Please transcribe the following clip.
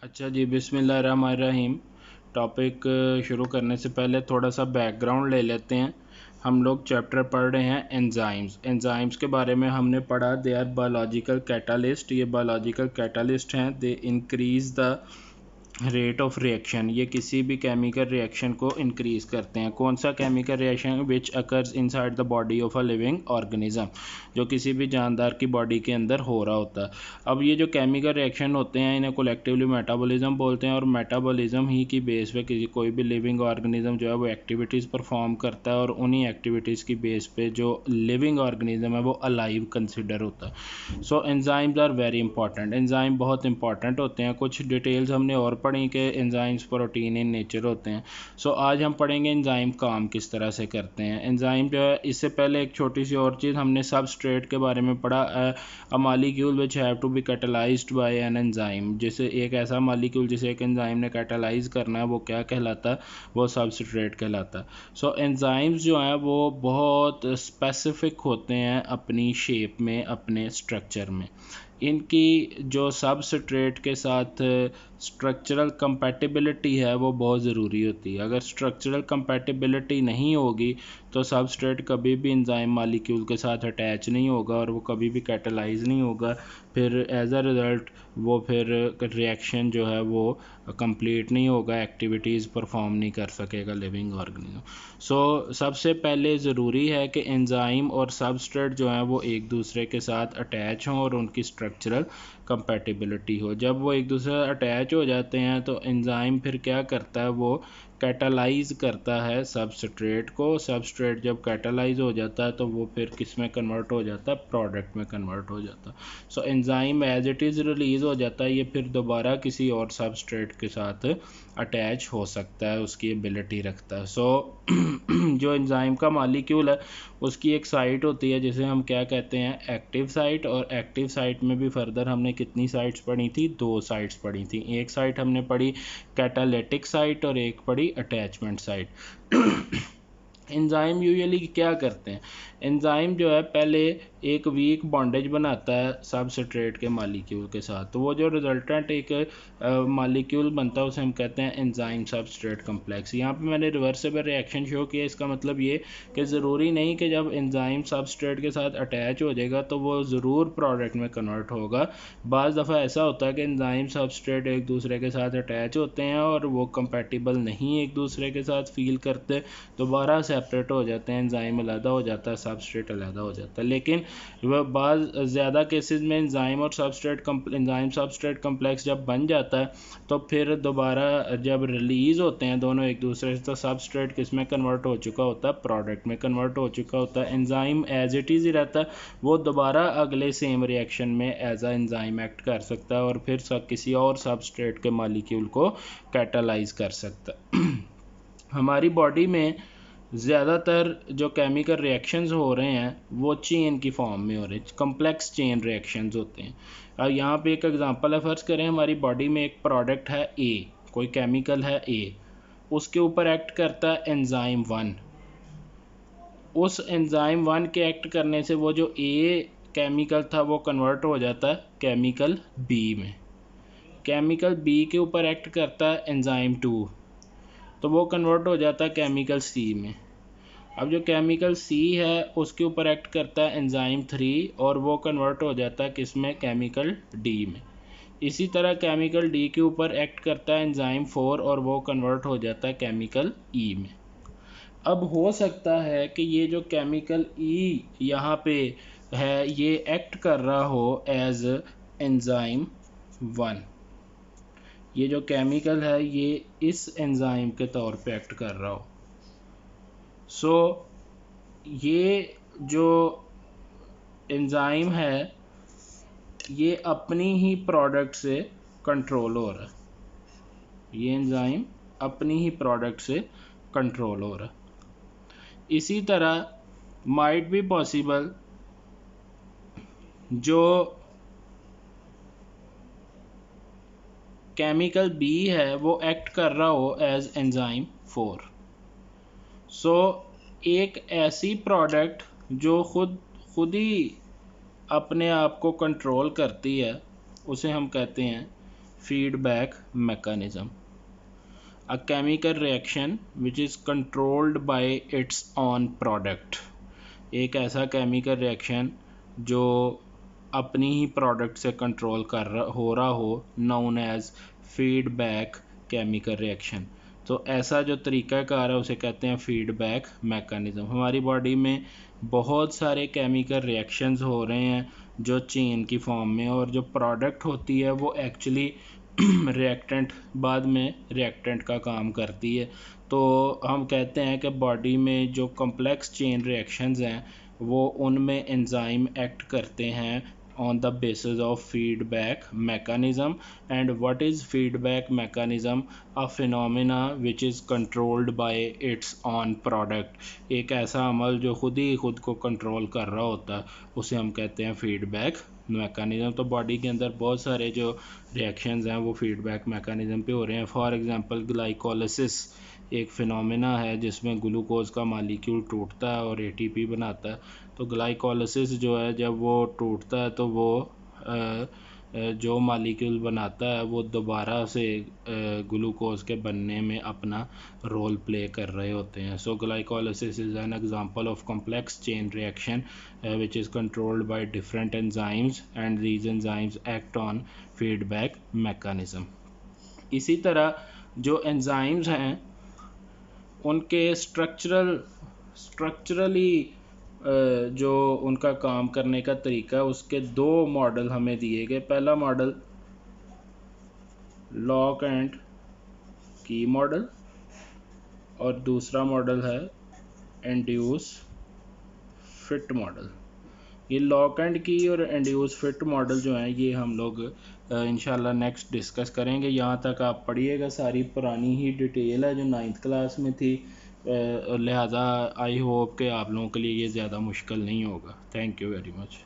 अच्छा जी, बिस्मिल्लाहिर्रहमानिर्रहीम। टॉपिक शुरू करने से पहले थोड़ा सा बैकग्राउंड ले लेते हैं। हम लोग चैप्टर पढ़ रहे हैं एंजाइम्स के बारे में हमने पढ़ा। They are biological catalyst. ये बायोलॉजिकल कैटालिस्ट हैं। They increase the rate of reaction. ये किसी भी केमिकल रिएक्शन को इंक्रीज़ करते हैं। कौन सा chemical reaction? Which occurs inside the body of a living organism, जो किसी भी जानदार की बॉडी के अंदर हो रहा होता है। अब ये जो केमिकल रिएक्शन होते हैं इन्हें कोलेक्टिवली मेटाबॉलिज्म बोलते हैं, और मेटाबॉलिज्म ही की बेस पे किसी कोई भी लिविंग ऑर्गेनिज्म जो है वो एक्टिविटीज़ परफॉर्म करता है, और उन्हीं एक्टिविटीज़ की बेस पे जो लिविंग ऑर्गेनिज्म है वो अलाइव कंसिडर होता है। So enzymes are very important. Enzyme बहुत इंपॉर्टेंट होते हैं। कुछ डिटेल्स हमने और पढ़ी कि एंजाइम्स प्रोटीन इन नेचर होते हैं। सो आज हम पढ़ेंगे एंजाइम काम किस तरह से करते हैं। एंजाइम जो है, इससे पहले एक छोटी सी और चीज़ हमने सबस्ट्रेट के बारे में पढ़ा। A molecule which have to be catalysed by an enzyme. जैसे एक ऐसा मालिक्यूल जिसे एक एंजाइम ने कैटलाइज करना है वो क्या कहलाता है? वो सबस्ट्रेट कहलाता है। सो एंजाइम्स जो हैं वो बहुत स्पेसिफिक होते हैं अपनी शेप में, अपने स्ट्रक्चर में। इनकी जो सबस्ट्रेट के साथ स्ट्रक्चरल कंपैटिबिलिटी है वो बहुत ज़रूरी होती है। अगर स्ट्रक्चरल कंपैटिबिलिटी नहीं होगी तो सबस्ट्रेट कभी भी एंजाइम मालिक्यूल के साथ अटैच नहीं होगा और वो कभी भी कैटलाइज नहीं होगा। फिर एज अ रिज़ल्ट वो फिर रिएक्शन जो है वो कंप्लीट नहीं होगा, एक्टिविटीज़ परफॉर्म नहीं कर सकेगा लिविंग ऑर्गेनिज्म। सो सबसे पहले ज़रूरी है कि एंजाइम और सबस्ट्रेट जो है वो एक दूसरे के साथ अटैच हों और उनकी स्ट्रक्चरल कंपैटिबिलिटी हो। जब वो एक दूसरे से अटैच हो जाते हैं तो एंजाइम फिर क्या करता है? वो कैटालाइज करता है सबस्ट्रेट को। सबस्ट्रेट जब कैटालाइज हो जाता है तो वो फिर किस में कन्वर्ट हो जाता है? प्रोडक्ट में कन्वर्ट हो जाता है। So enzyme as it is release हो जाता है, ये फिर दोबारा किसी और सबस्ट्रेट के साथ अटैच हो सकता है, उसकी एबिलिटी रखता है। सो जो एंजाइम का मालिक्यूल है उसकी एक साइट होती है जिसे हम क्या कहते हैं? Active site. और एक्टिव साइट में भी फर्दर हमने कितनी साइट्स पढ़ी थी? 2 साइट्स पढ़ी थी। एक साइट हमने पढ़ी कैटालिटिक साइट और एक पढ़ी अटैचमेंट साइट। एंजाइम यूजुअली क्या करते हैं? एंजाइम जो है पहले एक वीक बॉन्डेज बनाता है सबस्ट्रेट के मालिक्यूल के साथ, तो वो जो रिजल्टेंट एक मालिक्यूल बनता है उसे हम कहते हैं एंजाइम सबस्ट्रेट कम्प्लेक्स। यहाँ पे मैंने रिवर्सिबल रिएक्शन शो किया। इसका मतलब ये कि ज़रूरी नहीं कि जब एंजाइम सबस्ट्रेट के साथ अटैच हो जाएगा तो वो ज़रूर प्रोडक्ट में कन्वर्ट होगा। बाज़ दफ़ा ऐसा होता है कि एंजाइम सबस्ट्रेट एक दूसरे के साथ अटैच होते हैं और वो कंपैटिबल नहीं एक दूसरे के साथ फील करते, दोबारा सेपरेट हो जाते हैं, एंजाइम अलग हो जाता है, सबस्ट्रेट अलग हो जाता है। लेकिन वह बाज़ ज़्यादा केसेस में एंजाइम और एंजाइम सबस्ट्रेट कम्प्लेक्स जब बन जाता है तो फिर दोबारा जब रिलीज़ होते हैं दोनों एक दूसरे से तो सबस्ट्रेट किस में कन्वर्ट हो चुका होता है? प्रोडक्ट में कन्वर्ट हो चुका होता है। एंजाइम एज इट इज़ ही रहता है, वो दोबारा अगले सेम रिएक्शन में एज अ एंजाइम एक्ट कर सकता है और फिर किसी और सबस्ट्रेट के मालिक्यूल को कैटालाइज कर सकता है। हमारी बॉडी में ज़्यादातर जो केमिकल रिएक्शंस हो रहे हैं वो चेन की फॉर्म में हो रहे हैं, कम्प्लेक्स चेन रिएक्शंस होते हैं। अब यहाँ पे एक एग्जांपल है, फ़र्ज़ करें हमारी बॉडी में एक प्रोडक्ट है ए, कोई केमिकल है ए, उसके ऊपर एक्ट करता है एंजाइम 1। उस एंजाइम 1 के एक्ट करने से वो जो ए केमिकल था वो कन्वर्ट हो जाता है केमिकल बी में। केमिकल बी के ऊपर एक्ट करता है एंजाइम 2, तो वो कन्वर्ट हो जाता है केमिकल सी में। अब जो केमिकल सी है उसके ऊपर एक्ट करता है एंजाइम 3 और वो कन्वर्ट हो जाता है किस में? केमिकल डी में। इसी तरह केमिकल डी के ऊपर एक्ट करता है एंजाइम 4 और वो कन्वर्ट हो जाता है केमिकल ई में। अब हो सकता है कि ये जो केमिकल ई यहाँ पे है ये एक्ट कर रहा हो एज एंजाइम 1। ये जो केमिकल है ये इस एंजाइम के तौर पे एक्ट कर रहा हो। सो ये जो एंजाइम है ये अपनी ही प्रोडक्ट से कंट्रोल हो रहा है। ये एंजाइम अपनी ही प्रोडक्ट से कंट्रोल हो रहा है। इसी तरह माइट बी पॉसिबल जो केमिकल बी है वो एक्ट कर रहा हो एज एंजाइम 4। सो एक ऐसी प्रोडक्ट जो खुद ही अपने आप को कंट्रोल करती है उसे हम कहते हैं feedback mechanism. A chemical reaction which is controlled by its own product. एक ऐसा केमिकल रिएक्शन जो अपनी ही प्रोडक्ट से कंट्रोल हो रहा हो, known as feedback chemical reaction. तो ऐसा जो तरीक़ाकार है उसे कहते हैं फीडबैक मैकेनिज़्म। हमारी बॉडी में बहुत सारे केमिकल रिएक्शंस हो रहे हैं जो चेन की फॉर्म में, और जो प्रोडक्ट होती है वो एक्चुअली रिएक्टेंट, बाद में रिएक्टेंट का काम करती है। तो हम कहते हैं कि बॉडी में जो कॉम्प्लेक्स चेन रिएक्शंस हैं वो उनमें एंजाइम एक्ट करते हैं on the basis of feedback mechanism. And what is feedback mechanism? A phenomena which is controlled by its own product. एक ऐसा अमल जो खुद ही खुद को कंट्रोल कर रहा होता है उसे हम कहते हैं फीडबैक मैकेनिज़्म। तो बॉडी के अंदर बहुत सारे जो रिएक्शंस हैं वो फीडबैक मैकेनिज़्म पे हो रहे हैं। फॉर एग्जांपल ग्लाइकोलिसिस एक फिनोमेना है जिसमें ग्लूकोज का मालिक्यूल टूटता है और एटीपी बनाता है। तो ग्लाइकोलिसिस जो है जब वो टूटता है तो वो जो मालिक्यूल बनाता है वो दोबारा से ग्लूकोज के बनने में अपना रोल प्ले कर रहे होते हैं। So glycolysis is an example of complex chain reaction which is controlled by different enzymes and these enzymes act on feedback mechanism. इसी तरह जो एंजाइम्स हैं उनके स्ट्रक्चरली जो उनका काम करने का तरीका, उसके दो मॉडल हमें दिए गए। पहला मॉडल लॉक एंड की मॉडल और दूसरा मॉडल है इंड्यूस फिट मॉडल। ये लॉक एंड की और इंड्यूस फिट मॉडल जो हैं ये हम लोग इंशाल्लाह नेक्स्ट डिस्कस करेंगे। यहाँ तक आप पढ़िएगा, सारी पुरानी ही डिटेल है जो 9th क्लास में थी, लिहाजा आई होप कि आप लोगों के लिए ये ज़्यादा मुश्किल नहीं होगा। Thank you very much.